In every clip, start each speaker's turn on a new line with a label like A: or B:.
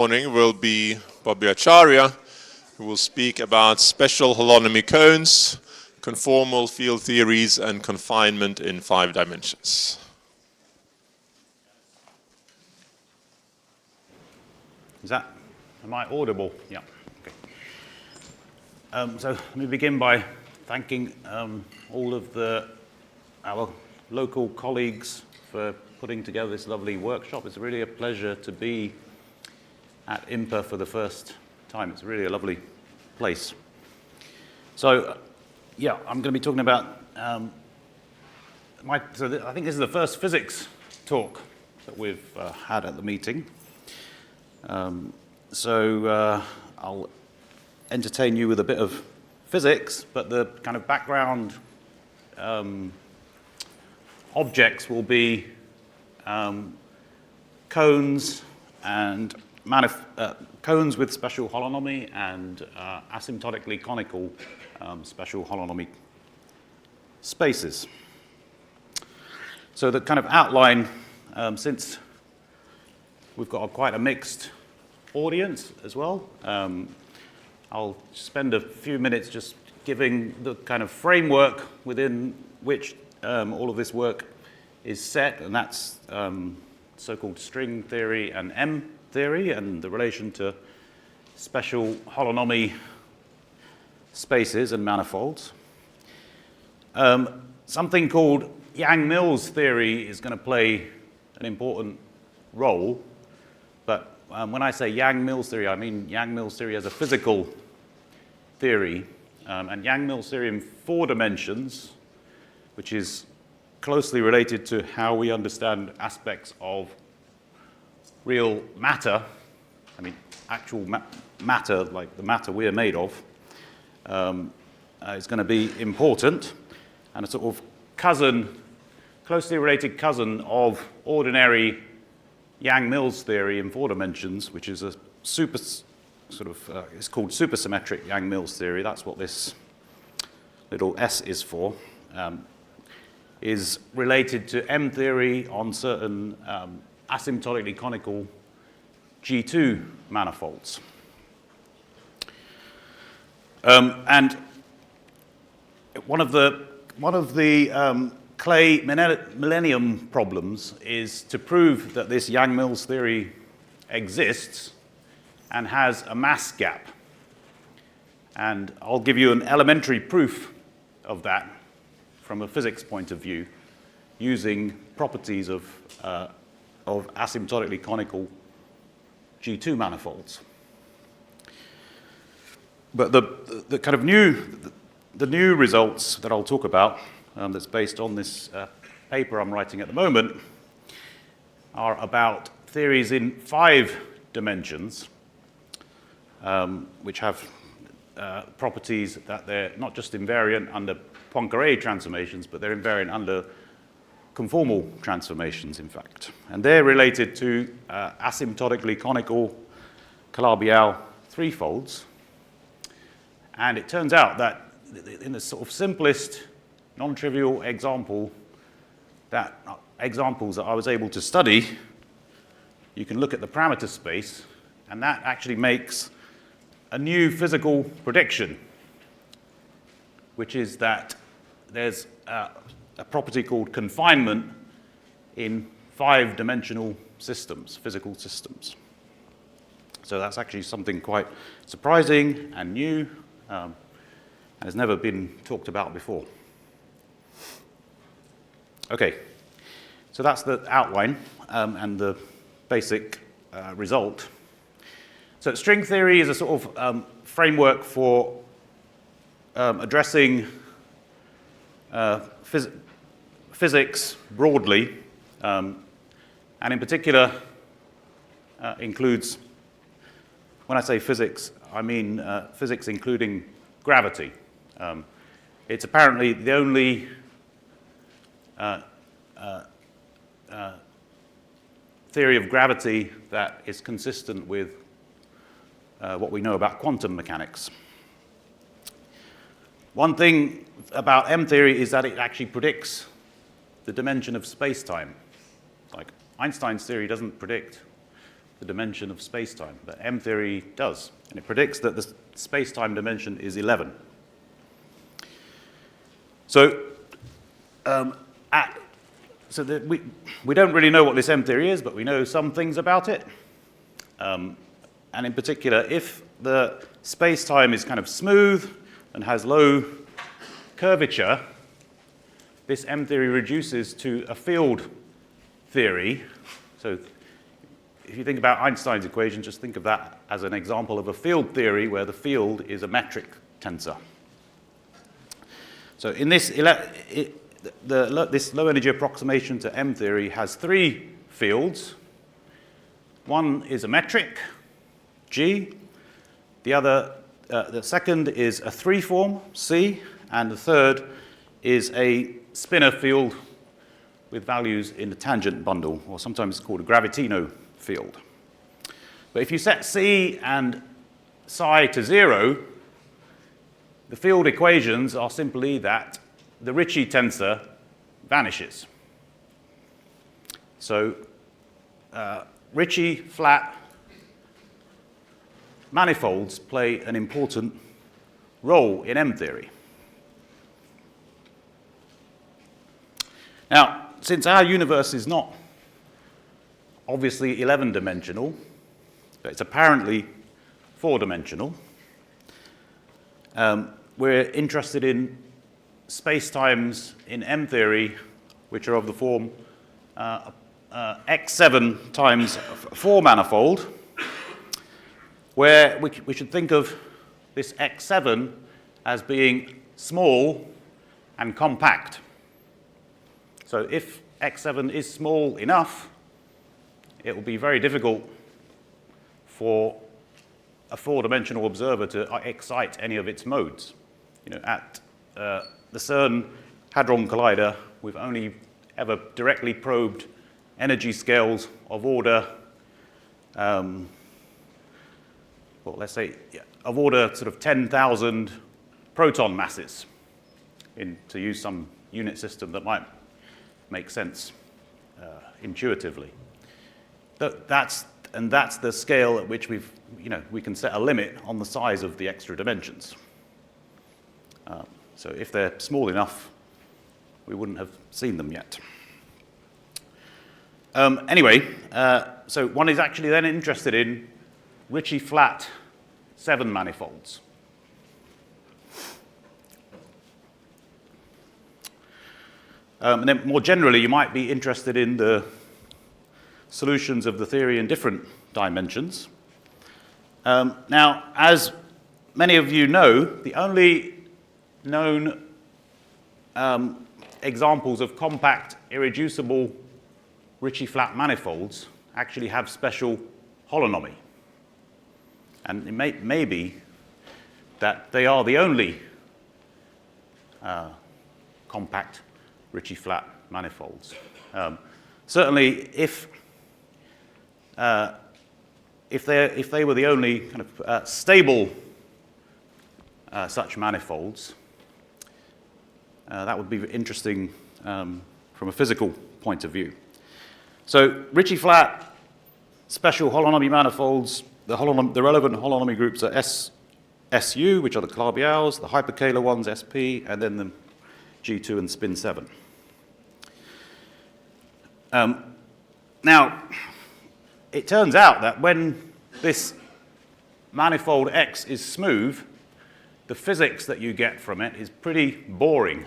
A: Morning will be Bobby Acharya, who will speak about special holonomy cones, conformal field theories, and confinement in 5 dimensions.
B: Am I audible? Yeah. Okay. So let me begin by thanking all of our local colleagues for putting together this lovely workshop. It's really a pleasure to be at IMPA for the first time. It's really a lovely place. So, yeah, I'm going to be talking about I think this is the first physics talk that we've had at the meeting. I'll entertain you with a bit of physics, but the kind of background objects will be cones and cones with special holonomy and asymptotically conical special holonomy spaces. So the kind of outline, since we've got quite a mixed audience as well, I'll spend a few minutes just giving the kind of framework within which all of this work is set, and that's so-called string theory and M theory and the relation to special holonomy spaces and manifolds. Something called Yang-Mills theory is going to play an important role, but when I say Yang-Mills theory, I mean Yang-Mills theory as a physical theory, and Yang-Mills theory in 4 dimensions, which is closely related to how we understand aspects of real matter, I mean actual matter, like the matter we are made of, is going to be important, and a sort of closely related cousin of ordinary Yang-Mills theory in 4 dimensions, which is a it's called supersymmetric Yang-Mills theory. That's what this little S is for. Is related to M theory on certain asymptotically conical G2 manifolds. And one of the Clay millennium problems is to prove that this Yang-Mills theory exists and has a mass gap. And I'll give you an elementary proof of that from a physics point of view, using properties of asymptotically conical G2 manifolds. But the kind of new results that I'll talk about, that's based on this paper I'm writing at the moment, are about theories in 5 dimensions, which have properties that they're not just invariant under Poincare transformations, but they're invariant under conformal transformations, in fact. And they're related to asymptotically conical Calabi-Yau threefolds. And it turns out that in the sort of simplest, non-trivial examples that I was able to study, you can look at the parameter space, and that actually makes a new physical prediction, which is that there's a property called confinement in 5-dimensional systems, physical systems. So that's actually something quite surprising and new, and has never been talked about before. Okay, so that's the outline and the basic result. So string theory is a sort of framework for addressing physics broadly, and in particular includes, when I say physics, I mean physics including gravity. It's apparently the only theory of gravity that is consistent with what we know about quantum mechanics. One thing about M theory is that it actually predicts the dimension of space-time. Like Einstein's theory doesn't predict the dimension of space-time, but M-theory does. And it predicts that the space-time dimension is 11. So, we don't really know what this M-theory is, but we know some things about it. And in particular, if the space-time is kind of smooth and has low curvature, this M-theory reduces to a field theory. So if you think about Einstein's equation, just think of that as an example of a field theory where the field is a metric tensor. So in this, this low-energy approximation to M-theory has three fields. One is a metric, G. The second is a three-form, C. And the third is a spinor field with values in the tangent bundle, or sometimes it's called a gravitino field. But if you set C and psi to 0, the field equations are simply that the Ricci tensor vanishes. So Ricci flat manifolds play an important role in M-theory. Now, since our universe is not obviously 11-dimensional, but it's apparently 4-dimensional, we're interested in spacetimes in M-theory which are of the form X7 times 4 manifold, where we should think of this X7 as being small and compact. So if X7 is small enough, it will be very difficult for a 4-dimensional observer to excite any of its modes. You know, at the CERN Hadron Collider, we've only ever directly probed energy scales of order, well, let's say, of order sort of 10,000 proton masses, to use some unit system that might make sense intuitively. That's the scale at which we can set a limit on the size of the extra dimensions. So if they're small enough, we wouldn't have seen them yet. Anyway, so one is actually then interested in Ricci flat 7 manifolds. And then more generally, you might be interested in the solutions of the theory in different dimensions. Now, as many of you know, the only known examples of compact, irreducible Ricci flat manifolds actually have special holonomy. And it may be that they are the only compact Ricci flat manifolds. Certainly, if they were the only kind of stable such manifolds, that would be interesting from a physical point of view. So Ricci flat special holonomy manifolds, the relevant holonomy groups are SU, which are the Calabi-Yau, the hyperkähler ones, SP, and then the G2 and spin 7. Now, it turns out that when this manifold X is smooth, the physics that you get from it is pretty boring,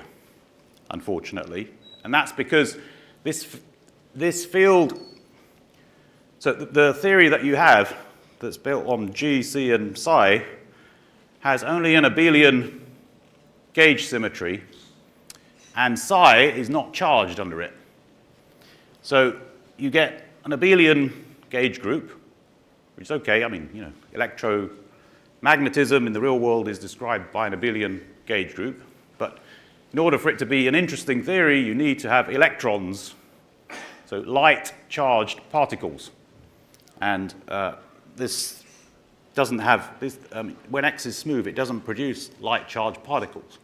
B: unfortunately. And that's because this field, so the theory that you have that's built on G, C, and psi has only an abelian gauge symmetry, and psi is not charged under it. So you get an abelian gauge group, which is okay. I mean, you know, electromagnetism in the real world is described by an abelian gauge group. But in order for it to be an interesting theory, you need to have electrons, so light-charged particles. And this doesn't have, when X is smooth, it doesn't produce light-charged particles.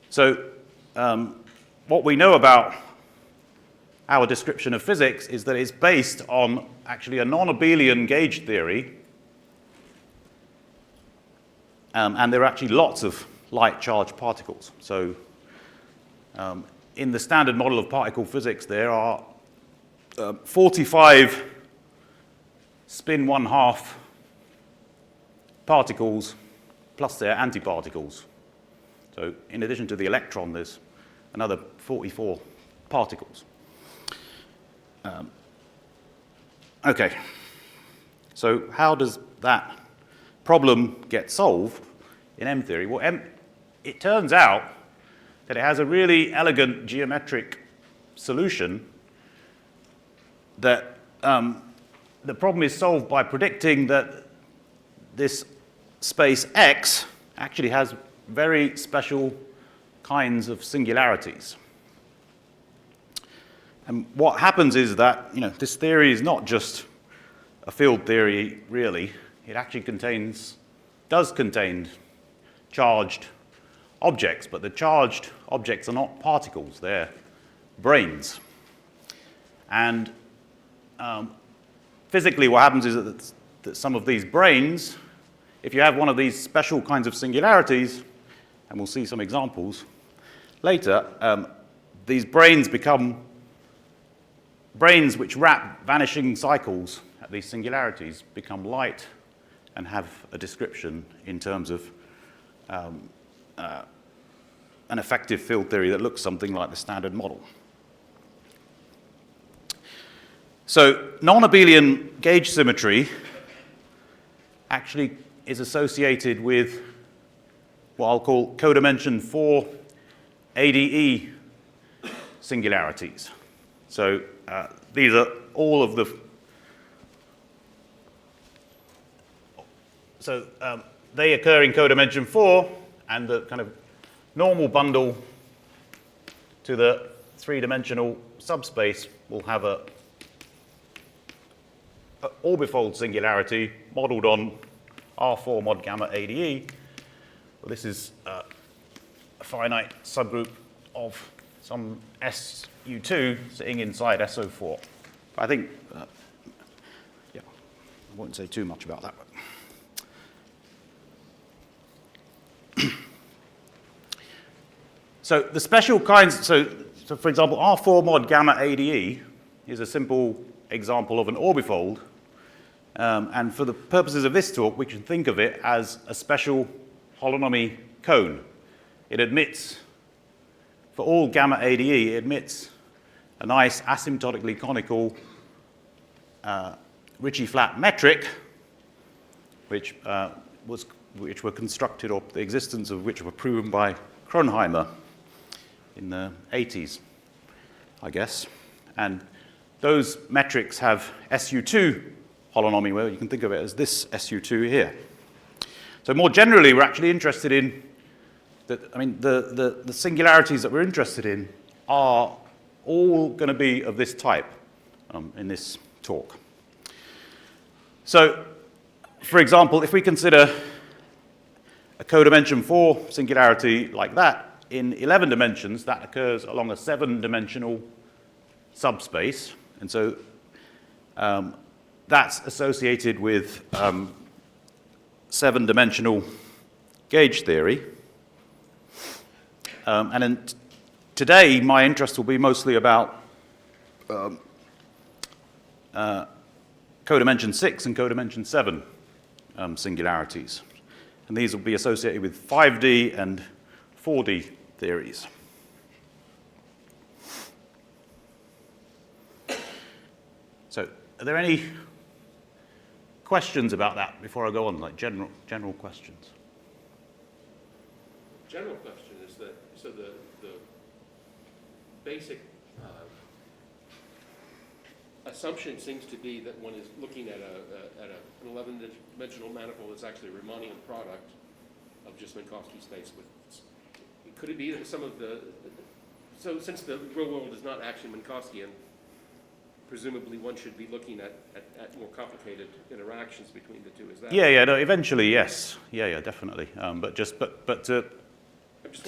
B: So what we know about our description of physics is that it's based on actually a non-abelian gauge theory, and there are actually lots of light-charged particles. So in the standard model of particle physics, there are 45 spin 1/2 particles plus their antiparticles. So in addition to the electron, there's another 44 particles. Okay, so how does that problem get solved in M-theory? Well, it turns out that it has a really elegant geometric solution that the problem is solved by predicting that this space X actually has very special kinds of singularities. And what happens is that, this theory is not just a field theory, really. It actually does contain charged objects, but the charged objects are not particles, they're branes. And physically what happens is that some of these branes, if you have one of these special kinds of singularities, and we'll see some examples later, these branes become branes which wrap vanishing cycles at these singularities, become light and have a description in terms of an effective field theory that looks something like the standard model. So non-abelian gauge symmetry actually is associated with what I'll call codimension 4 ADE singularities. So these are all of the... So they occur in codimension 4, and the kind of normal bundle to the three-dimensional subspace will have a orbifold singularity modeled on R4 mod gamma ADE. Well, this is a finite subgroup of some SU2 sitting inside SO4. I think, I won't say too much about that. So the special kinds, so for example, R4 mod gamma ADE is a simple example of an orbifold. And for the purposes of this talk, we can think of it as a special holonomy cone. It admits, for all gamma ADE, it admits a nice asymptotically conical Ricci-flat metric, which were constructed, or the existence of which were proven by Kronheimer in the 80s, I guess. And those metrics have SU2 holonomy, where you can think of it as this SU2 here. So more generally, we're actually interested in the singularities that we're interested in are all going to be of this type in this talk. So, for example, if we consider a codimension 4 singularity like that in 11 dimensions, that occurs along a 7-dimensional subspace. And so that's associated with 7-dimensional gauge theory. Today, my interest will be mostly about codimension 6 and codimension 7 singularities. And these will be associated with 5D and 4D theories. So, are there any questions about that before I go on, like general questions?
C: General question is that, so the basic assumption seems to be that one is looking at an 11-dimensional manifold that's actually a Riemannian product of just Minkowski space. Could it be that some of the, so since the real world is not actually Minkowskian, presumably one should be looking at more complicated interactions between the two. Is that?
B: Yeah, no, eventually, yes. Yeah, definitely. But to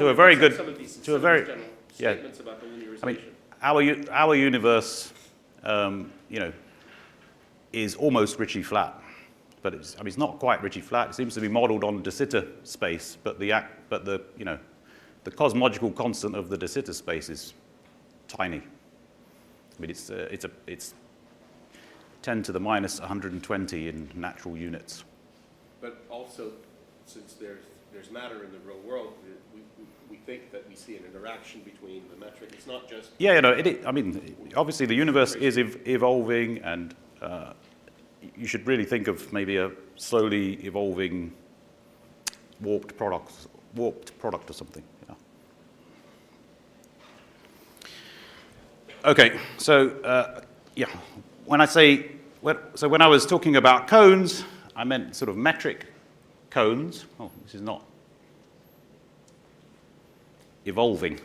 B: a very good,
C: some of these
B: to a very,
C: general
B: yeah.
C: statements about the linearization.
B: I mean, our universe, is almost Ricci flat, but it's not quite Ricci flat. It seems to be modelled on de Sitter space, but the cosmological constant of the de Sitter space is tiny. I mean, it's 10 to the minus 120 in natural units.
C: But also, since there's matter in the real world, we think that we see an interaction between the metric. It's not just...
B: Yeah, I mean, obviously the universe is evolving, and you should really think of maybe a slowly evolving warped product or something. Yeah. Okay, so when I was talking about cones, I meant sort of metric cones. Oh, this is not evolving.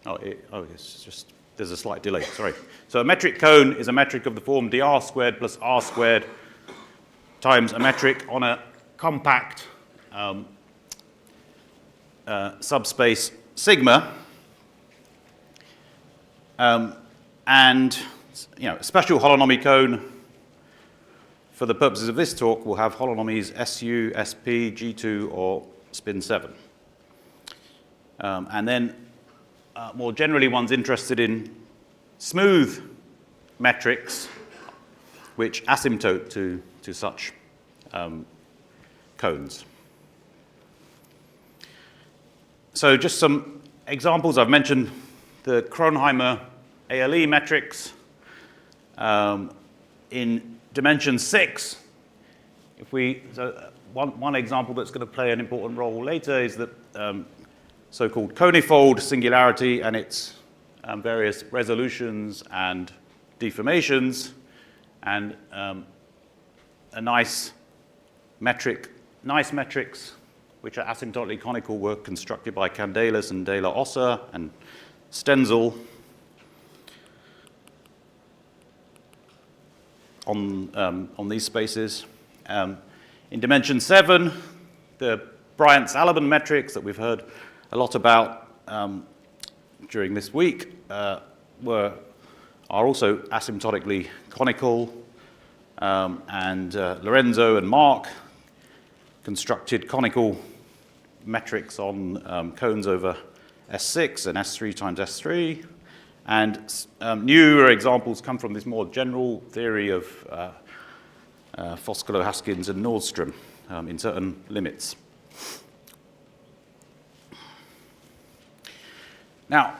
B: It's just, there's a slight delay, sorry. So a metric cone is a metric of the form dr squared plus r squared times a metric on a compact subspace sigma. And a special holonomy cone, for the purposes of this talk, will have holonomies SU, SP, G2, or spin 7. And then more generally, one's interested in smooth metrics which asymptote to such cones. So just some examples. I've mentioned the Kronheimer ALE metrics. In dimension 6, one example that's going to play an important role later is the so-called conifold singularity and its various resolutions and deformations, and nice metrics which are asymptotically conical were constructed by Candelas and De La Ossa and Stenzel on these spaces. In dimension 7, the Bryant-Salomon metrics that we've heard a lot about during this week are also asymptotically conical, and Lorenzo and Mark constructed conical metrics on cones over S6 and S3 times S3. And newer examples come from this more general theory of Foscolo, Haskins, and Nordstrom in certain limits. Now,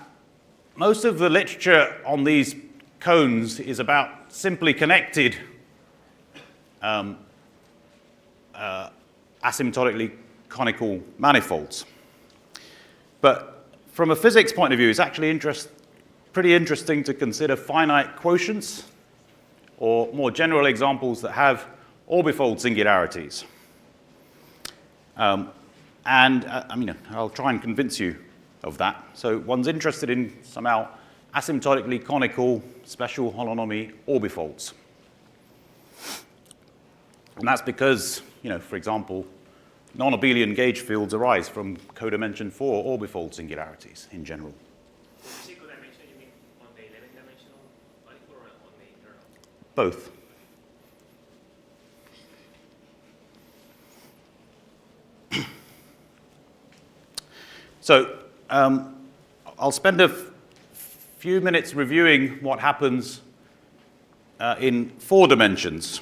B: most of the literature on these cones is about simply connected asymptotically conical manifolds. But from a physics point of view, it's actually pretty interesting to consider finite quotients, or more general examples that have orbifold singularities. I'll try and convince you of that. So one's interested in somehow asymptotically conical special holonomy orbifolds. And that's because, for example, non-abelian gauge fields arise from codimension 4 orbifold singularities in general.
D: Single dimension, you mean on the 11-dimensional manifold or on the internal?
B: Both. So I'll spend a few minutes reviewing what happens in 4 dimensions.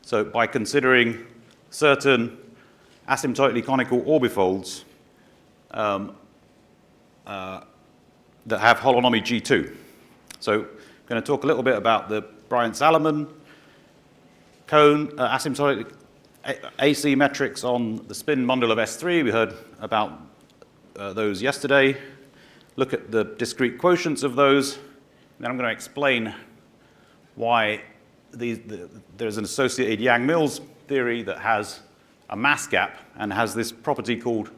B: So by considering certain asymptotically conical orbifolds that have holonomy G2. So I'm going to talk a little bit about the Bryant-Salomon cone asymptotic AC metrics on the spin bundle of S3. We heard about those yesterday. Look at the discrete quotients of those. Then I'm going to explain why there's an associated Yang-Mills theory that has a mass gap and has this property called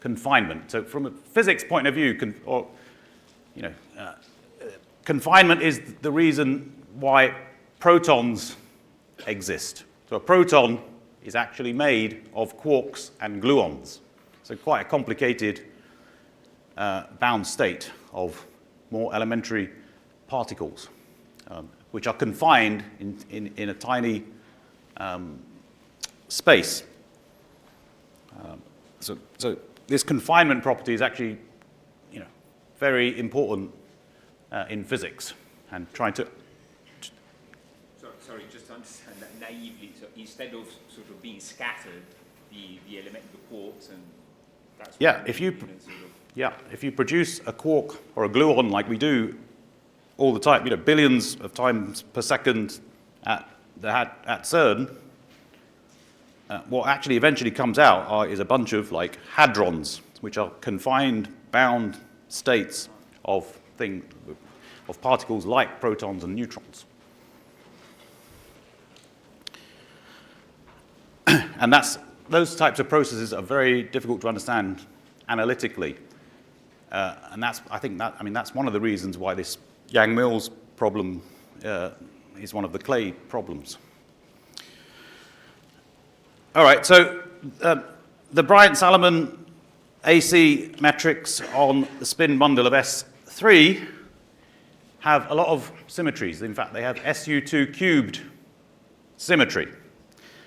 B: confinement. So from a physics point of view, confinement is the reason why protons exist. So a proton is actually made of quarks and gluons. So quite a complicated bound state of more elementary particles, which are confined in a tiny space. So this confinement property is actually, very important in physics, and trying to.
E: Sorry, just to understand that naively. So instead of sort of being scattered, the element, the quarks, and that's
B: Yeah, if you produce a quark or a gluon like we do all the time, billions of times per second at CERN, what actually eventually comes out is a bunch of hadrons, which are confined, bound states of particles like protons and neutrons. And those types of processes are very difficult to understand analytically. And that's one of the reasons why this Yang-Mills problem is one of the clay problems. All right, so the Bryant-Salomon AC metrics on the spin bundle of S3 have a lot of symmetries. In fact, they have SU2 cubed symmetry.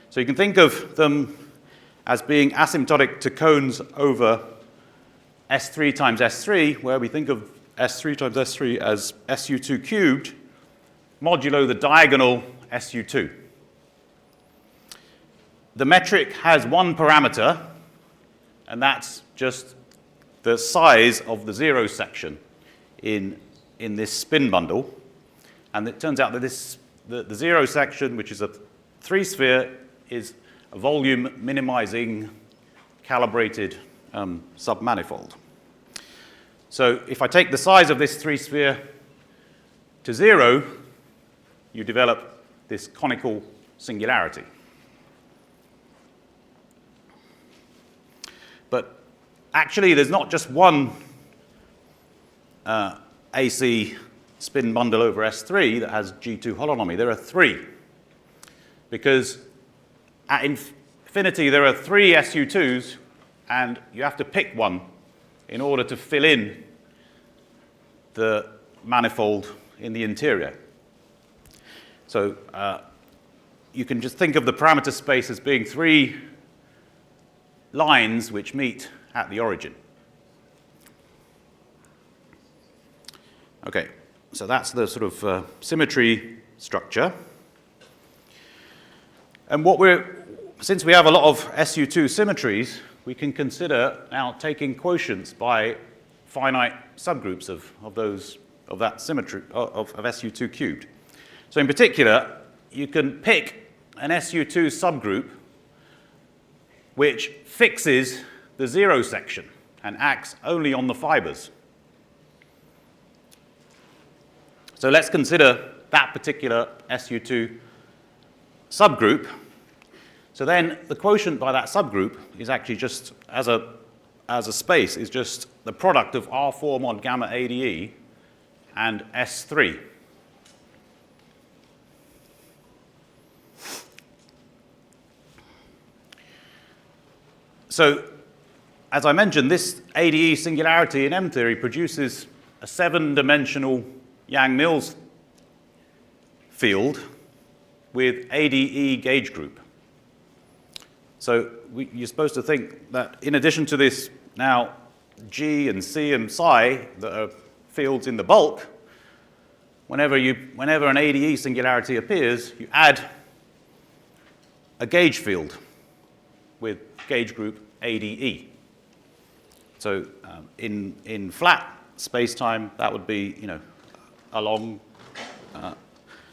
B: So you can think of them as being asymptotic to cones over S3 times S3, where we think of S3 times S3 as SU2 cubed modulo the diagonal SU2. The metric has one parameter, and that's just the size of the zero section in this spin bundle. And it turns out that the zero section, which is a 3-sphere, is a volume minimizing calibrated submanifold. So if I take the size of this 3-sphere to 0, you develop this conical singularity. But actually, there's not just one AC spin bundle over S3 that has G2 holonomy. There are 3. Because at infinity, there are 3 SU2s, and you have to pick one in order to fill in the manifold in the interior. So you can just think of the parameter space as being 3 lines which meet at the origin. Okay, so that's the sort of symmetry structure. And since we have a lot of SU2 symmetries, we can consider now taking quotients by finite subgroups of that symmetry of SU2 cubed. So in particular, you can pick an SU2 subgroup which fixes the zero section and acts only on the fibers. So let's consider that particular SU2 subgroup. So then the quotient by that subgroup is actually just, as a space, is just the product of R4 mod gamma ADE and S3. So, as I mentioned, this ADE singularity in M-theory produces a 7-dimensional Yang-Mills field with ADE gauge group. So you're supposed to think that in addition to this now G and C and psi that are fields in the bulk, whenever an ADE singularity appears, you add a gauge field with gauge group ADE. So in flat space-time, that would be, along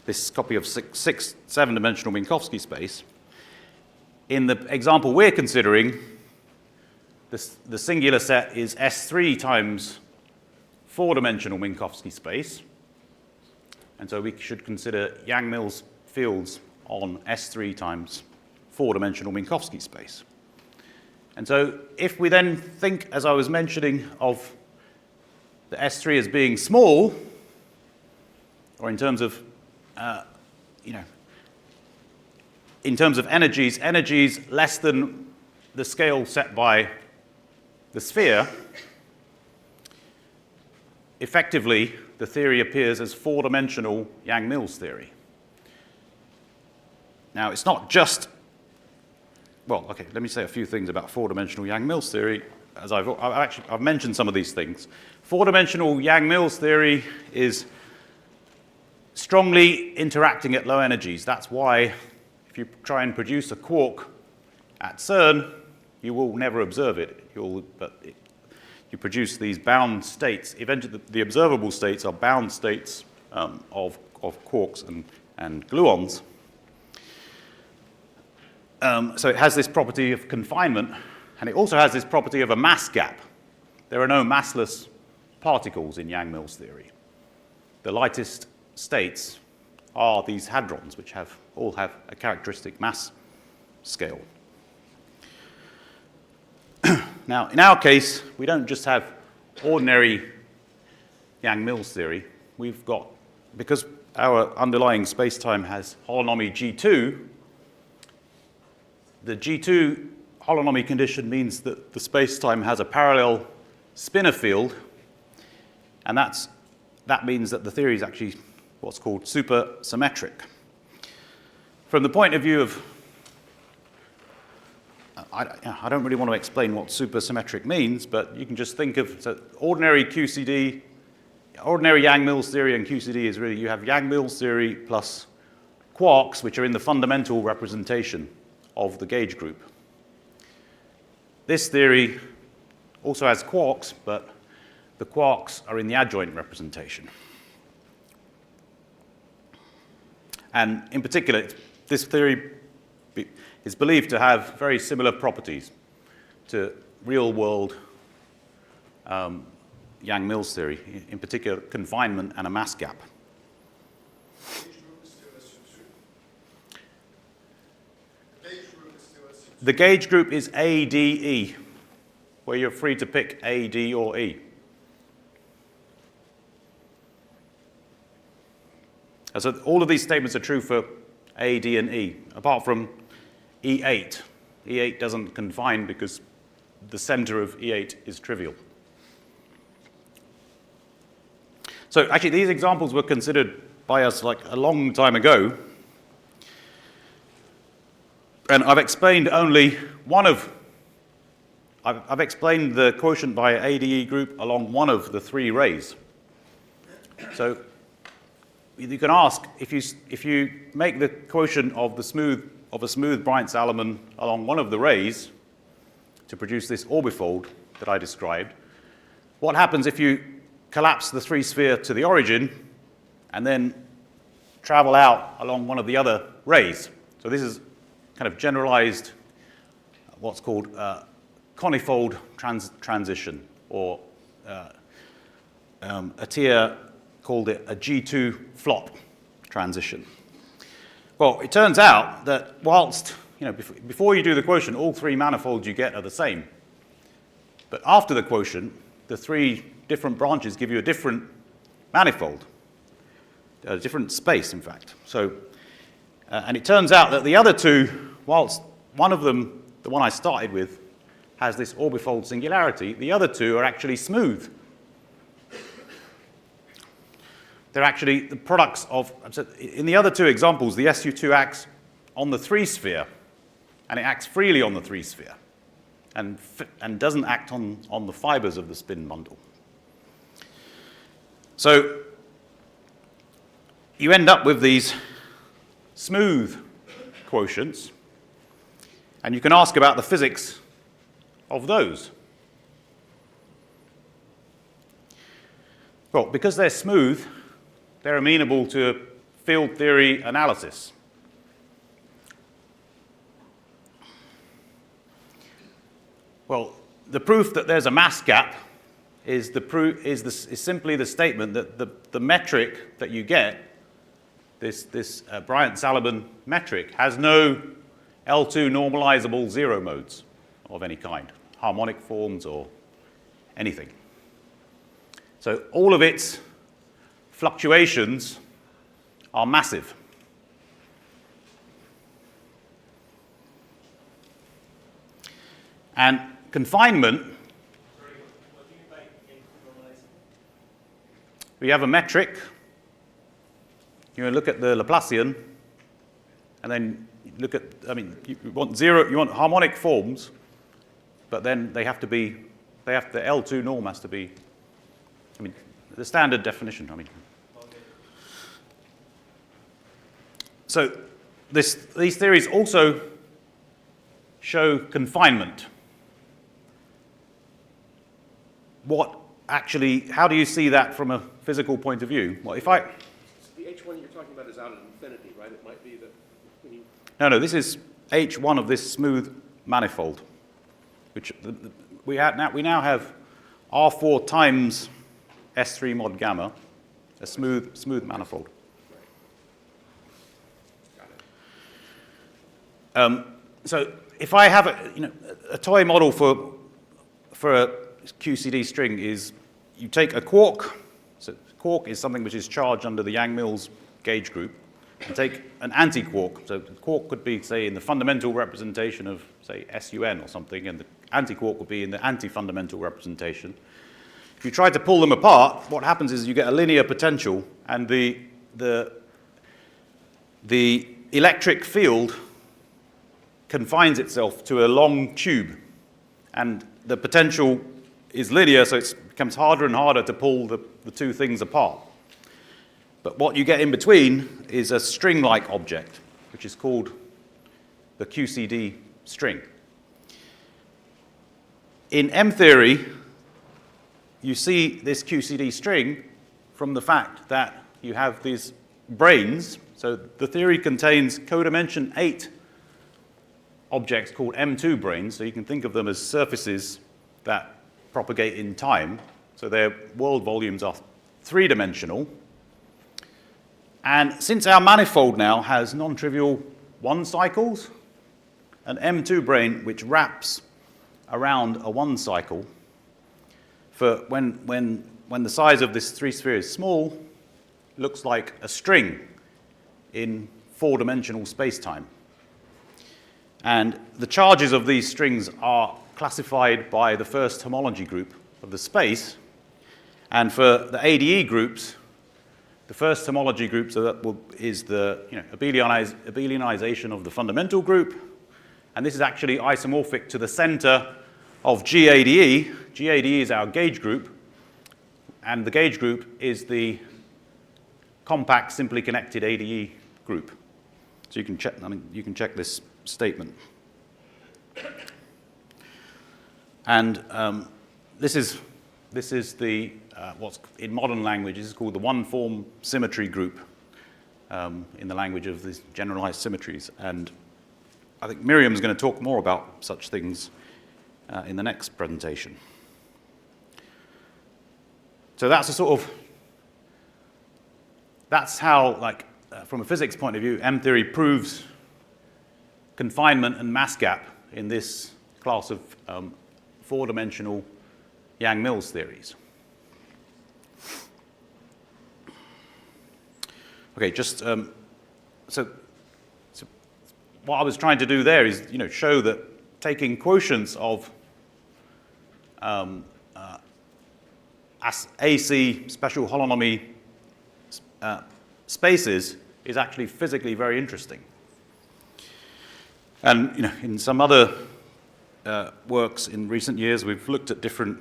B: this copy of 7-dimensional Minkowski space. In the example we're considering, the singular set is S3 times 4-dimensional Minkowski space. And so we should consider Yang-Mills fields on S3 times 4-dimensional Minkowski space. And so if we then think, as I was mentioning, of the S3 as being small, or in terms of, in terms of energies less than the scale set by the sphere, effectively, the theory appears as four-dimensional Yang-Mills theory. Now, it's not just, well, okay, let me say a few things about four-dimensional Yang-Mills theory, as I've mentioned some of these things. Four-dimensional Yang-Mills theory is strongly interacting at low energies. That's why if you try and produce a quark at CERN, you will never observe it. You produce these bound states. Eventually, the observable states are bound states of quarks and gluons. So it has this property of confinement, and it also has this property of a mass gap. There are no massless particles in Yang-Mills theory. The lightest states are these hadrons, which all have a characteristic mass scale. Now, in our case, we don't just have ordinary Yang-Mills theory. We've got, because our underlying space-time has holonomy G2, the G2 holonomy condition means that the space-time has a parallel spinor field, and that means that the theory is actually what's called supersymmetric. From the point of view of, I don't really want to explain what supersymmetric means, but you can just think of so ordinary QCD, ordinary Yang-Mills theory and QCD is really, you have Yang-Mills theory plus quarks, which are in the fundamental representation of the gauge group. This theory also has quarks, but the quarks are in the adjoint representation. And in particular, this theory is believed to have very similar properties to real-world Yang-Mills theory, in particular confinement and a mass gap. The gauge group is A, D, E, where you're free to pick A, D, or E. And so all of these statements are true for A, D, and E, apart from E8. E8 doesn't confine because the center of E8 is trivial. So actually, these examples were considered by us like a long time ago. And I've explained only one of, I've explained the quotient by ADE group along one of the three rays. So you can ask, if you make the quotient of a smooth Bryant-Salomon along one of the rays to produce this orbifold that I described, what happens if you collapse the three-sphere to the origin and then travel out along one of the other rays? So this is kind of generalized, what's called conifold transition, or Atiyah called it a G2 flop transition. Well, it turns out that whilst, before you do the quotient, all three manifolds you get are the same. But after the quotient, the three different branches give you a different manifold, a different space, in fact. So, and it turns out that the other two, whilst one of them, the one I started with, has this orbifold singularity, the other two are actually smooth. They're actually the products of, in the other two examples, the SU2 acts on the three-sphere, and it acts freely on the three-sphere, and doesn't act on the fibers of the spin bundle. So you end up with these smooth quotients, and you can ask about the physics of those. Well, because they're smooth, they're amenable to field theory analysis. Well, the proof that there's a mass gap is simply the statement that the metric that you get, this Bryant-Salomon metric, has no L2 normalizable zero modes of any kind, harmonic forms or anything. So all of its fluctuations are massive. And confinement, we have a metric. You look at the Laplacian, and then look at, I mean, you want harmonic forms, but then the L2 norm has to be, I mean, the standard definition, I mean. So these theories also show confinement. How do you see that from a physical point of view? Well, if I...
C: The H1 you're talking about is out at infinity, right? It might be that when you...
B: No, this is H1 of this smooth manifold, which we now have R4 times S3 mod gamma, a smooth manifold. So if I have a toy model for a QCD string is you take a quark. So quark is something which is charged under the Yang-Mills gauge group, and take an anti-quark. So the quark could be, say, in the fundamental representation of, say, SUN or something, and the anti-quark would be in the anti-fundamental representation. If you try to pull them apart, what happens is you get a linear potential, and the electric field confines itself to a long tube, and the potential is linear, so it becomes harder and harder to pull the two things apart. But what you get in between is a string-like object, which is called the QCD string. In M-theory, you see this QCD string from the fact that you have these branes. So the theory contains codimension 8 objects called M2 branes. So you can think of them as surfaces that propagate in time. So their world volumes are three-dimensional. And since our manifold now has non-trivial 1 cycles, an M2 brane which wraps around a 1 cycle, for when the size of this 3-sphere is small, looks like a string in 4-dimensional space-time. And the charges of these strings are classified by the first homology group of the space. And for the ADE groups, the first homology group is the abelianization of the fundamental group. And this is actually isomorphic to the center of GADE. GADE is our gauge group. And the gauge group is the compact, simply connected ADE group. So you can check this statement. And this is the what's in modern language is called the one-form symmetry group in the language of these generalized symmetries. And I think Miriam's going to talk more about such things in the next presentation. So that's how, from a physics point of view, M-theory proves confinement and mass gap in this class of 4-dimensional Yang-Mills theories. Okay, so what I was trying to do there is, show that taking quotients of AC special holonomy spaces is actually physically very interesting. And in some other works in recent years, we've looked at different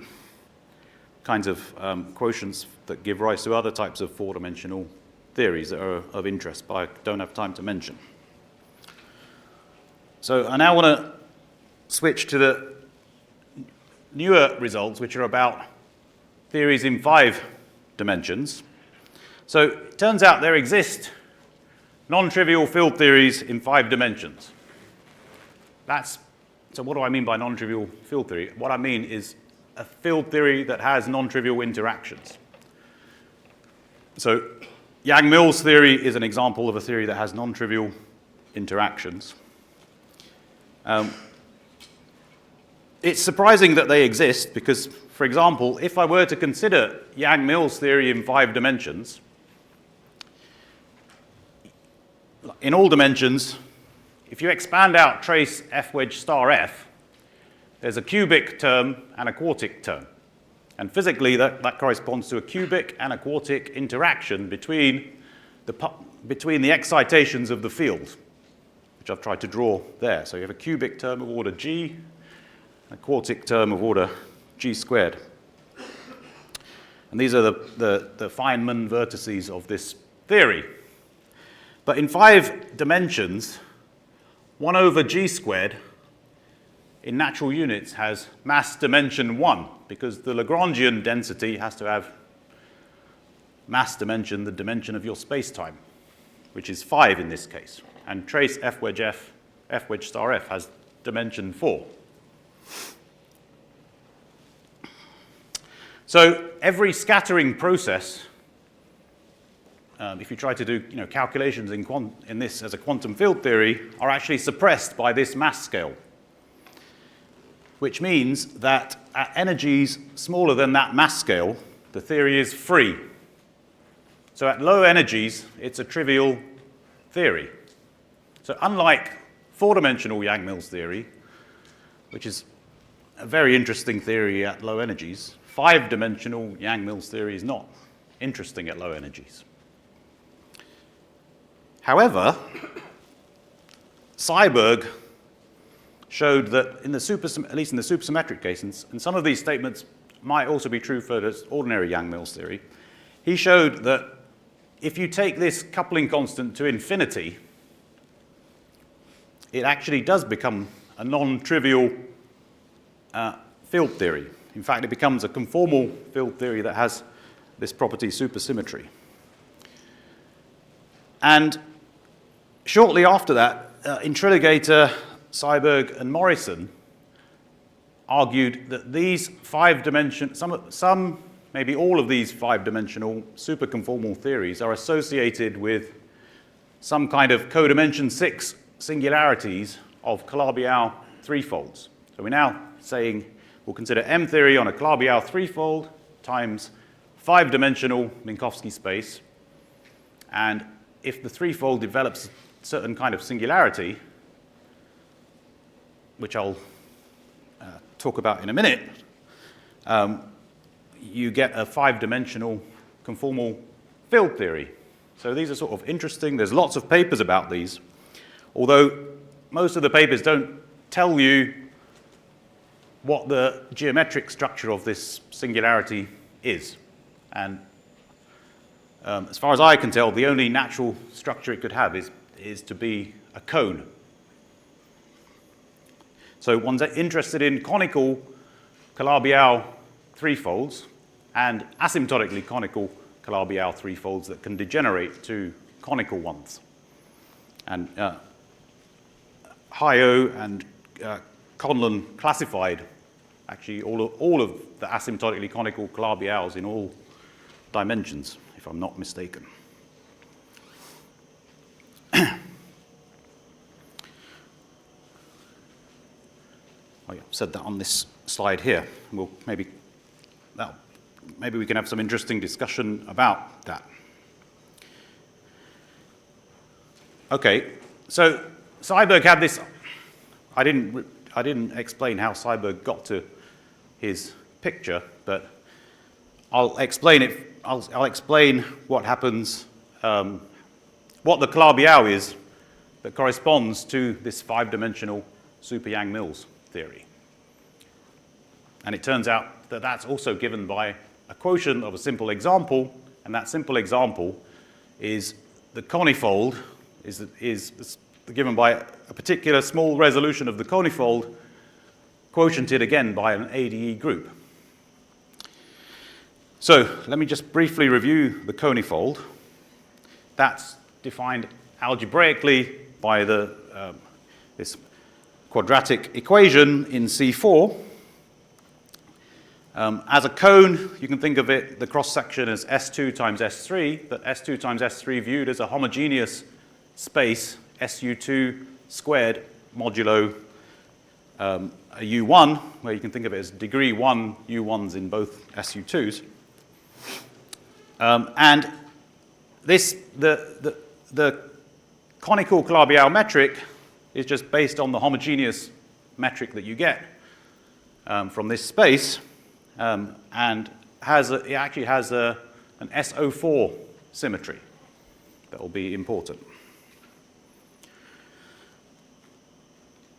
B: kinds of quotients that give rise to other types of 4-dimensional theories that are of interest, but I don't have time to mention. So I now want to switch to the newer results, which are about theories in 5 dimensions. So it turns out there exist non-trivial field theories in 5 dimensions. So what do I mean by non-trivial field theory? What I mean is a field theory that has non-trivial interactions. So Yang-Mills theory is an example of a theory that has non-trivial interactions. It's surprising that they exist because, for example, if I were to consider Yang-Mills theory in 5 dimensions, in all dimensions, if you expand out trace f wedge star f, there's a cubic term and a quartic term. And physically, that corresponds to a cubic and a quartic interaction between the excitations of the field, which I've tried to draw there. So you have a cubic term of order g, a quartic term of order g squared. And these are the Feynman vertices of this theory. But in 5 dimensions, 1 over g squared in natural units has mass dimension 1, because the Lagrangian density has to have mass dimension, the dimension of your space-time, which is 5 in this case. And trace f wedge star f has dimension 4. So every scattering process, if you try to do calculations in this as a quantum field theory, are actually suppressed by this mass scale, which means that at energies smaller than that mass scale, the theory is free. So at low energies, it's a trivial theory. So unlike 4-dimensional Yang-Mills theory, which is a very interesting theory at low energies, 5-dimensional Yang-Mills theory is not interesting at low energies. However, Seiberg showed that at least in the supersymmetric case, and some of these statements might also be true for this ordinary Yang-Mills theory, he showed that if you take this coupling constant to infinity, it actually does become a non-trivial field theory. In fact, it becomes a conformal field theory that has this property supersymmetry. And shortly after that, Intriligator, Seiberg, and Morrison argued that these 5-dimensional, some, maybe all of these 5-dimensional superconformal theories are associated with some kind of codimension 6 singularities of Calabi-Yau threefolds. So we're now saying we'll consider M theory on a Calabi-Yau threefold times 5-dimensional Minkowski space. And if the threefold develops a certain kind of singularity, which I'll talk about in a minute, you get a 5-dimensional conformal field theory. So these are sort of interesting. There's lots of papers about these, although most of the papers don't tell you what the geometric structure of this singularity is. And as far as I can tell, the only natural structure it could have is to be a cone. So one's interested in conical Calabi-Yau threefolds and asymptotically conical Calabi-Yau threefolds that can degenerate to conical ones. And Hayo and Conlon classified actually all of the asymptotically conical Calabi-Yaus in all dimensions, if I'm not mistaken. Oh yeah, I've said that on this slide here. We'll maybe we can have some interesting discussion about that. Okay, so Seiberg had this. I didn't explain how Seiberg got to his picture, but I'll explain it. I'll explain what happens, what the Calabi-Yau is that corresponds to this 5-dimensional super Yang-Mills theory. And it turns out that that's also given by a quotient of a simple example, and that simple example is the conifold is given by a particular small resolution of the conifold, quotiented again by an ADE group. So let me just briefly review the conifold. That's defined algebraically by this quadratic equation in C4. As a cone, you can think of it, the cross-section as S2 times S3, but S2 times S3 viewed as a homogeneous space, SU2 squared modulo a U1, where you can think of it as degree 1 U1s in both SU2s. And this, the conical Calabi-Yau metric is just based on the homogeneous metric that you get from this space. and it actually has an SO4 symmetry that will be important.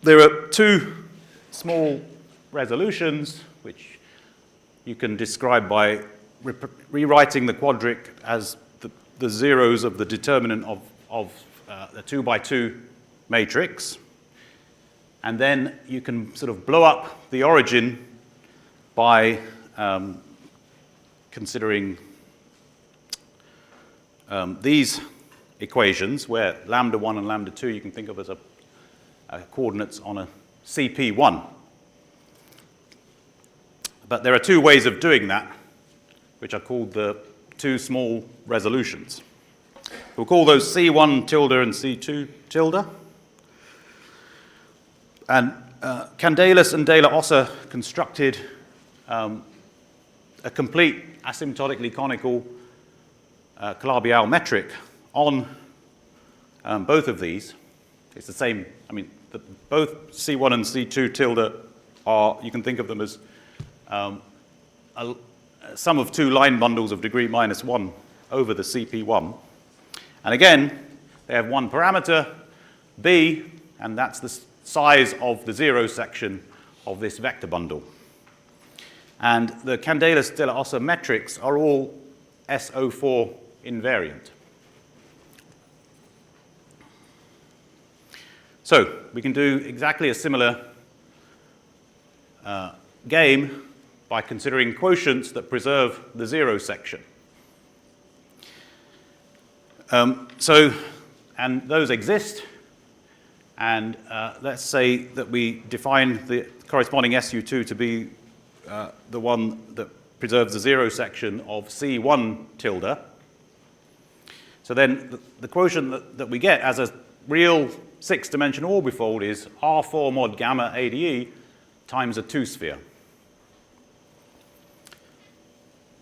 B: There are two small resolutions which you can describe by rewriting the quadric as the zeros of the determinant of the 2 by 2 matrix. And then you can sort of blow up the origin by considering these equations, where lambda 1 and lambda 2 you can think of as coordinates on a CP1. But there are two ways of doing that, which are called the two small resolutions. We'll call those C1 tilde and C2 tilde. And Candelas and De La Ossa constructed a complete asymptotically conical Calabi-Yau metric on both of these. It's the same, I mean, both C1 and C2 tilde are, you can think of them as a sum of two line bundles of degree -1 over the CP1. And again, they have one parameter, B, and that's the size of the zero section of this vector bundle. And the Candelas-De La Ossa metrics are all SO4 invariant. So we can do exactly a similar game by considering quotients that preserve the zero section. And those exist. And let's say that we define the corresponding SU2 to be the one that preserves the zero section of C1 tilde. So then the quotient that we get as a real six-dimensional orbifold is R4 mod gamma ADE times a two-sphere.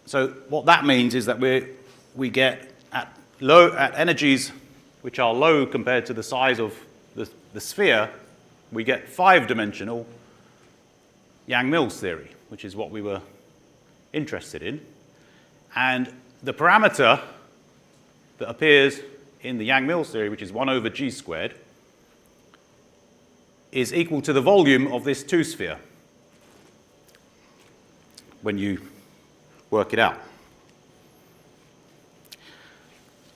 B: So what that means is that we get at energies which are low compared to the size of the sphere, we get five-dimensional Yang-Mills theory, which is what we were interested in. And the parameter that appears in the Yang-Mills theory, which is 1 over g squared, is equal to the volume of this two-sphere when you work it out.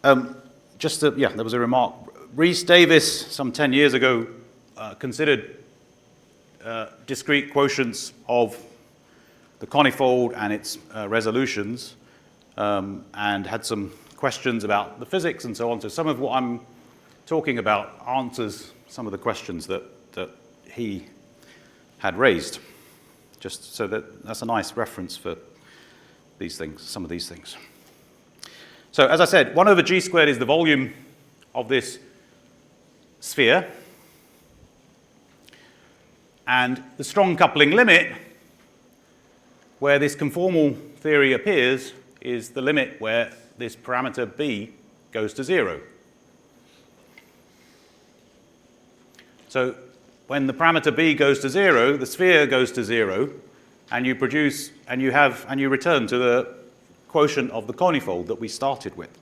B: There was a remark. Rhys Davis, some 10 years ago, considered discrete quotients of the conifold and its resolutions, and had some questions about the physics and so on. So some of what I'm talking about answers some of the questions that he had raised. Just so that's a nice reference for these things, some of these things. So as I said, 1 over g squared is the volume of this sphere. And the strong coupling limit, where this conformal theory appears, is the limit where this parameter b goes to 0. So when the parameter b goes to 0, the sphere goes to 0, and you produce, and you return to the quotient of the conifold that we started with.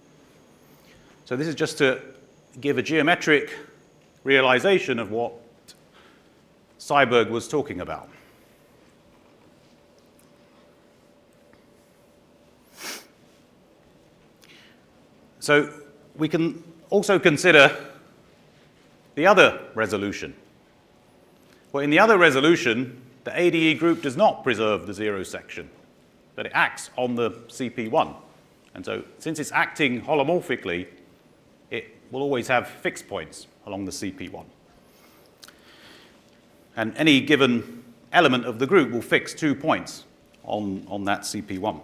B: So this is just to give a geometric realization of what Seiberg was talking about. So we can also consider the other resolution. Well, in the other resolution, the ADE group does not preserve the zero section, but it acts on the CP1. And so since it's acting holomorphically, it will always have fixed points along the CP1. And any given element of the group will fix 2 points on that CP1.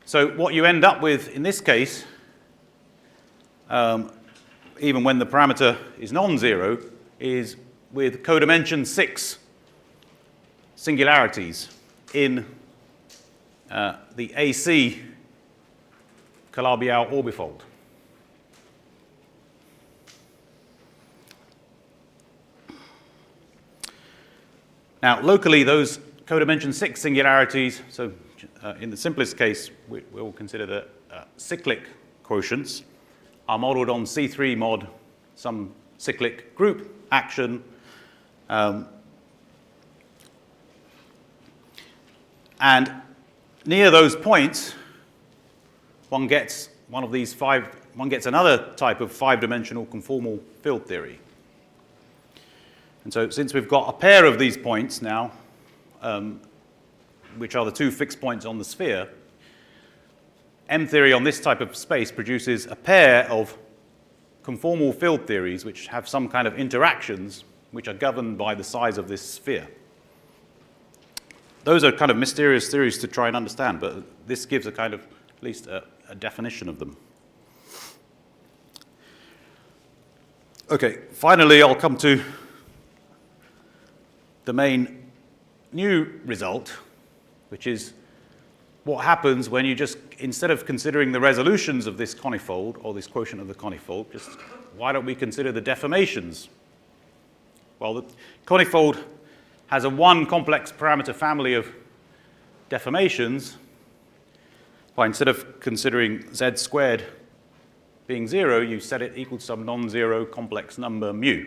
B: So what you end up with in this case, even when the parameter is non-zero, is with codimension 6 singularities in the AC Calabi-Yau orbifold. Now, locally, those codimension 6 singularities. So in the simplest case, we will consider the cyclic quotients are modeled on C3 mod some cyclic group action. And near those points, one gets another type of 5-dimensional conformal field theory. And so since we've got a pair of these points now, which are the two fixed points on the sphere, M-theory on this type of space produces a pair of conformal field theories which have some kind of interactions which are governed by the size of this sphere. Those are kind of mysterious theories to try and understand, but this gives a kind of, at least a definition of them. Okay, finally I'll come to the main new result, which is what happens when you just, instead of considering the resolutions of this conifold, or this quotient of the conifold, just why don't we consider the deformations? Well, the conifold has a one complex parameter family of deformations. Well, instead of considering z squared being 0, you set it equal to some non-zero complex number mu.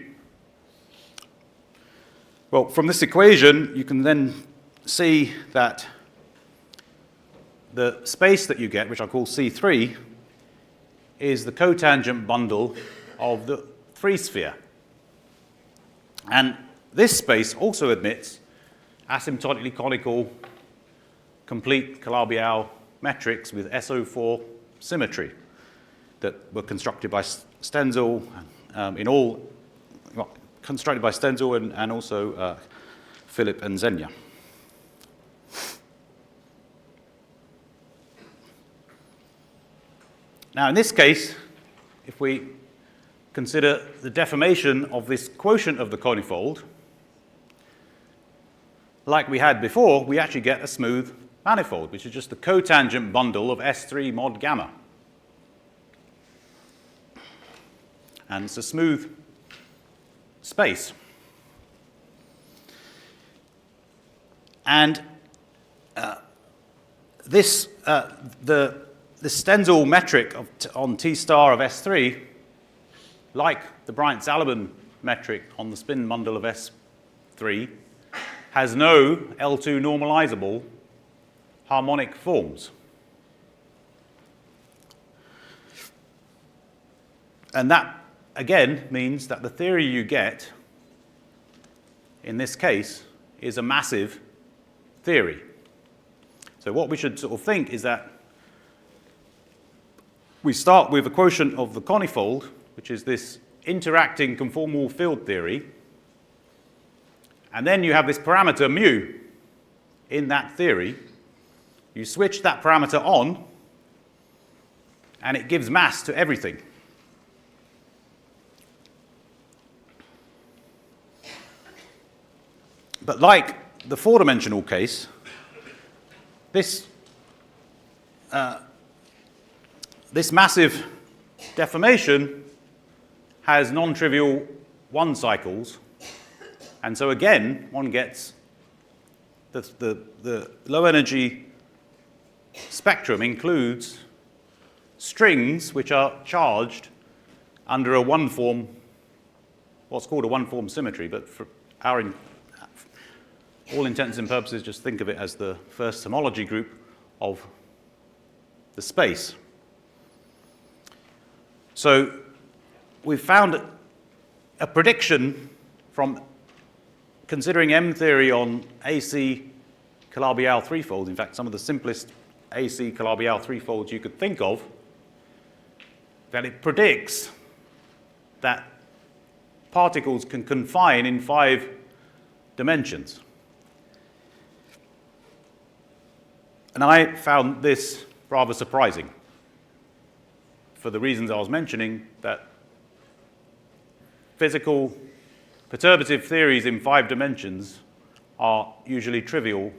B: Well, from this equation, you can then see that the space that you get, which I call C3, is the cotangent bundle of the 3-sphere. And this space also admits asymptotically conical complete Calabi-Yau metrics with SO4 symmetry that were constructed by Stenzel constructed by Stenzel and also Philip and Zenya. Now, in this case, if we consider the deformation of this quotient of the conifold, like we had before, we actually get a smooth manifold, which is just the cotangent bundle of S3 mod gamma. And it's a smooth space. And the Stenzel metric on T star of S3, like the Bryant-Zalabin metric on the spin bundle of S3, has no L2 normalizable harmonic forms. And that, again, means that the theory you get in this case is a massive theory. So what we should sort of think is that we start with a quotient of the conifold, which is this interacting conformal field theory, and then you have this parameter mu in that theory. You switch that parameter on, and it gives mass to everything. But like the four-dimensional case, this massive deformation has non-trivial 1 cycles, and so again one gets the low energy spectrum includes strings which are charged under a one-form, what's called a one-form symmetry, but for all intents and purposes, just think of it as the first homology group of the space. So we've found a prediction from considering M-theory on AC Calabi-Yau threefolds, in fact, some of the simplest AC Calabi-Yau threefolds you could think of, that it predicts that particles can confine in 5 dimensions. And I found this rather surprising for the reasons I was mentioning, that physical perturbative theories in 5 dimensions are usually trivial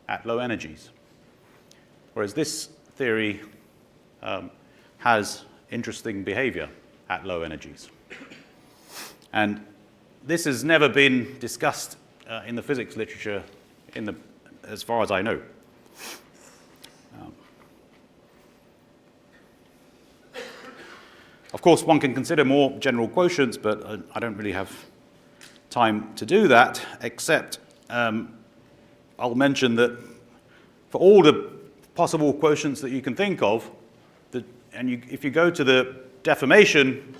B: at low energies, whereas this theory has interesting behavior at low energies. And this has never been discussed in the physics literature in the as far as I know. Of course, one can consider more general quotients, but I don't really have time to do that, except I'll mention that for all the possible quotients that you can think of, if you go to the deformation,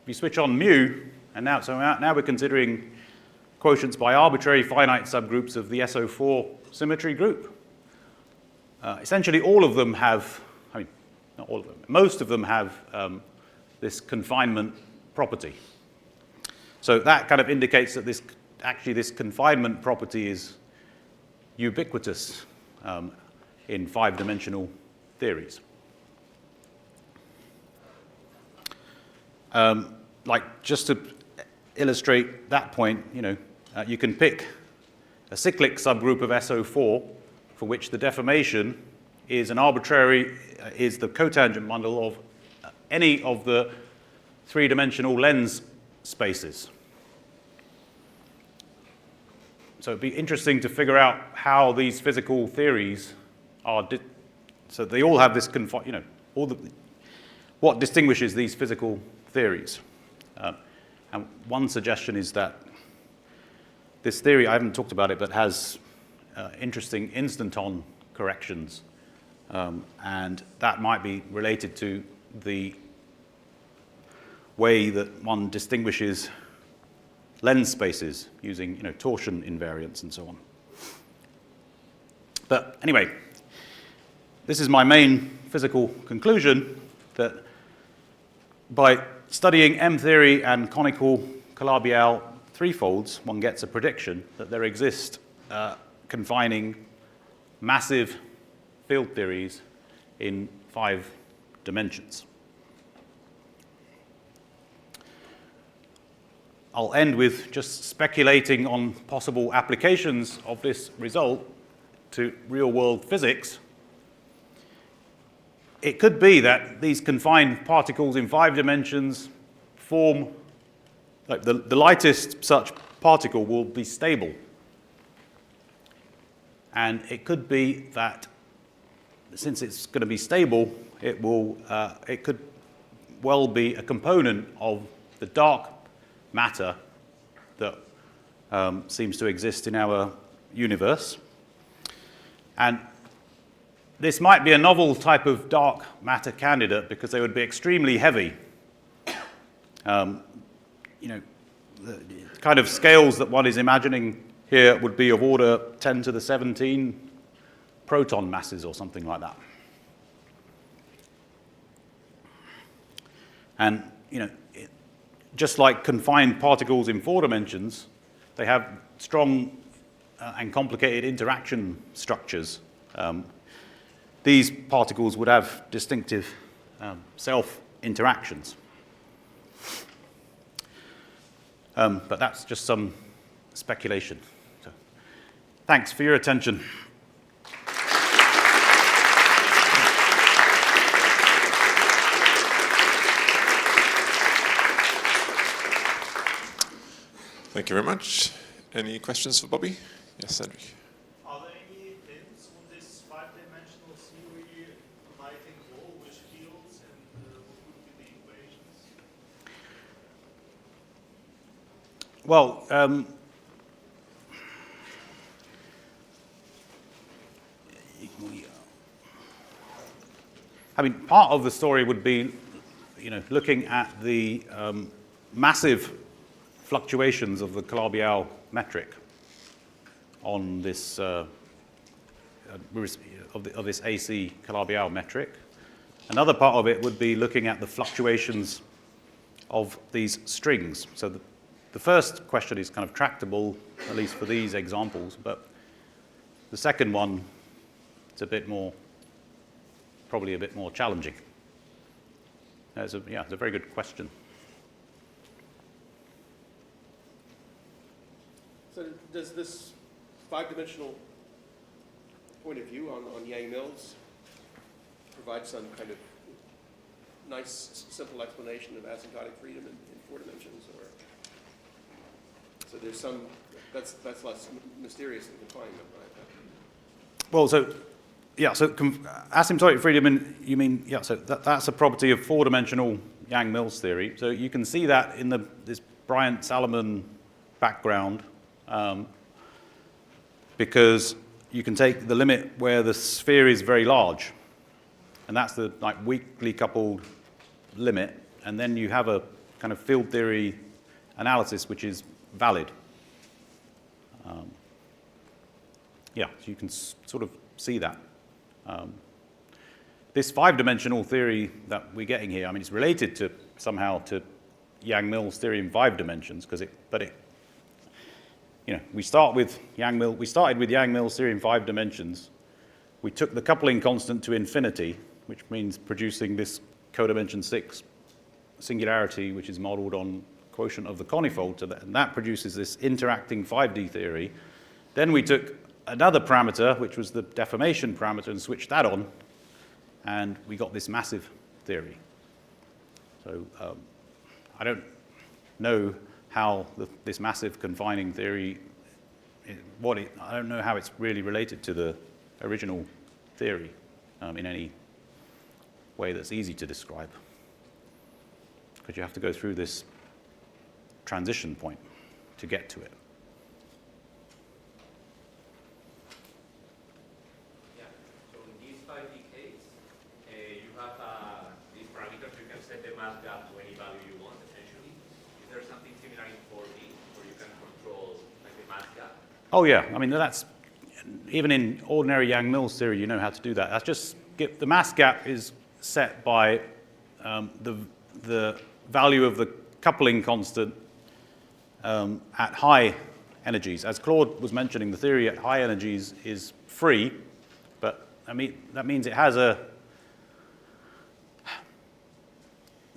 B: you switch on mu, and now we're considering quotients by arbitrary finite subgroups of the SO4 symmetry group. Essentially, all of them have, I mean, not all of them, most of them have this confinement property. So that kind of indicates that this confinement property is ubiquitous in five-dimensional theories. Like, just to illustrate that point, you can pick a cyclic subgroup of SO4 for which the deformation is an arbitrary, is the cotangent bundle of any of the three-dimensional lens spaces. So it'd be interesting to figure out how these physical theories are, so they all have this, what distinguishes these physical theories. And one suggestion is that this theory, I haven't talked about it, but has interesting instanton corrections. And that might be related to the way that one distinguishes lens spaces using torsion invariants and so on. But anyway, this is my main physical conclusion, that by studying M-theory and conical Calabi-Yau threefolds, one gets a prediction that there exist confining massive field theories in 5 dimensions. I'll end with just speculating on possible applications of this result to real-world physics. It could be that these confined particles in 5 dimensions form, like the lightest such particle will be stable. And it could be that since it's going to be stable, it could well be a component of the dark matter that seems to exist in our universe. And this might be a novel type of dark matter candidate because they would be extremely heavy. The kind of scales that one is imagining here would be of order 10 to the 17 proton masses or something like that. And, just like confined particles in 4 dimensions, they have strong and complicated interaction structures. These particles would have distinctive self-interactions. But that's just some speculation. So, thanks for your attention.
A: Thank you very much. Any questions for Bobby? Yes, Cedric.
F: Are there any hints on this 5-dimensional theory might involve which fields and what would be the equations?
B: Well, I mean, part of the story would be, looking at the massive fluctuations of the Calabi-Yau metric on this of this AC Calabi-Yau metric. Another part of it would be looking at the fluctuations of these strings. So the first question is kind of tractable, at least for these examples, but the second one is probably a bit more challenging. It's a very good question.
C: So does this 5-dimensional point of view on Yang-Mills provide some kind of nice, simple explanation of asymptotic freedom in 4 dimensions? Or so there's some, that's less mysterious than confinement, right?
B: Well, so, yeah, so asymptotic freedom, you mean, yeah, so that's a property of four-dimensional Yang-Mills theory. So you can see that in this Bryant-Salomon background, because you can take the limit where the sphere is very large, and that's the weakly coupled limit, and then you have a kind of field theory analysis which is valid. Yeah, so you can sort of see that. This five-dimensional theory that we're getting here, I mean, it's related to somehow to Yang-Mills theory in 5 dimensions, we started with Yang-Mills theory in 5 dimensions. We took the coupling constant to infinity, which means producing this codimension 6 singularity, which is modeled on quotient of the conifold, and that produces this interacting 5D theory. Then we took another parameter, which was the deformation parameter, and switched that on, and we got this massive theory. So I don't know how this massive confining theory, I don't know how it's really related to the original theory in any way that's easy to describe, because you have to go through this transition point to get to it.
D: Yeah, so in this 5D case, you have these parameters, you can set the mass gap to any value you want, essentially. Is there something similar in 4D, where you can control the mass gap?
B: Oh yeah, I mean, that's, even in ordinary Yang-Mills theory, you know how to do that. That's just, the mass gap is set by the value of the coupling constant at high energies. As Claude was mentioning, the theory at high energies is free, but I mean, that means it has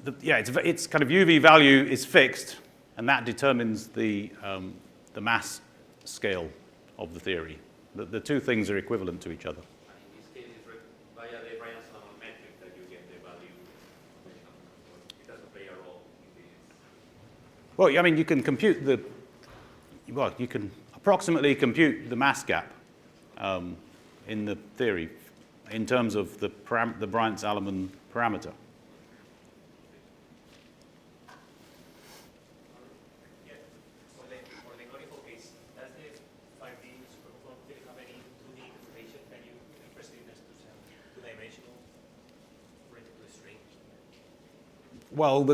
B: its kind of UV value is fixed, and that determines the mass scale of the theory. The two things are equivalent to each other.
D: And in this case, it's via the Bryant-Salomon metric that you get the value. It doesn't play a role in this.
B: Well, I mean, you can compute you can approximately compute the mass gap in the theory in terms of the Bryant-Salomon parameter.
D: Yeah. For the conical case, does the 5D superconfirm theory have any 2D information? Can you express it as two-dimensional related to the string?
B: Well,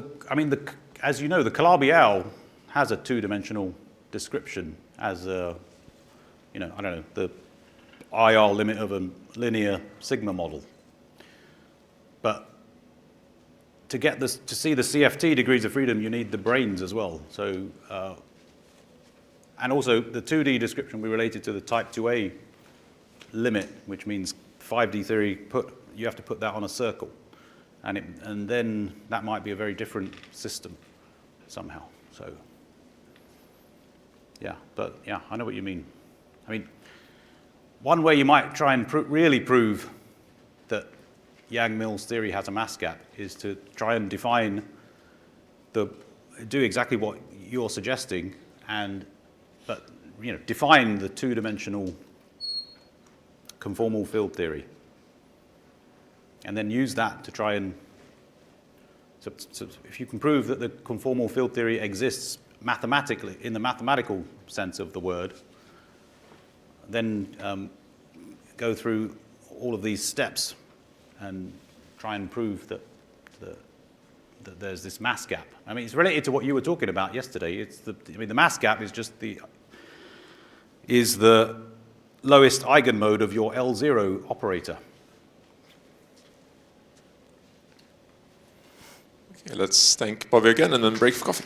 B: as you know, the Calabi-Yau has a two-dimensional description as I don't know, the IR limit of a linear sigma model. But to see the CFT degrees of freedom, you need the branes as well. So, and also the 2D description we related to the type 2A limit, which means 5D theory you have to put that on a circle, and then that might be a very different system somehow. So, yeah, but yeah, I know what you mean. I mean, one way you might try and really prove that Yang-Mills theory has a mass gap is to try and do exactly what you're suggesting, but define the two-dimensional conformal field theory, and then use that to try and. So if you can prove that the conformal field theory exists mathematically in the mathematical sense of the word, then go through all of these steps and try and prove that there's this mass gap. I mean, it's related to what you were talking about yesterday. The mass gap is just the lowest eigenmode of your L0 operator.
A: Okay, let's thank Bobby again and then break for coffee.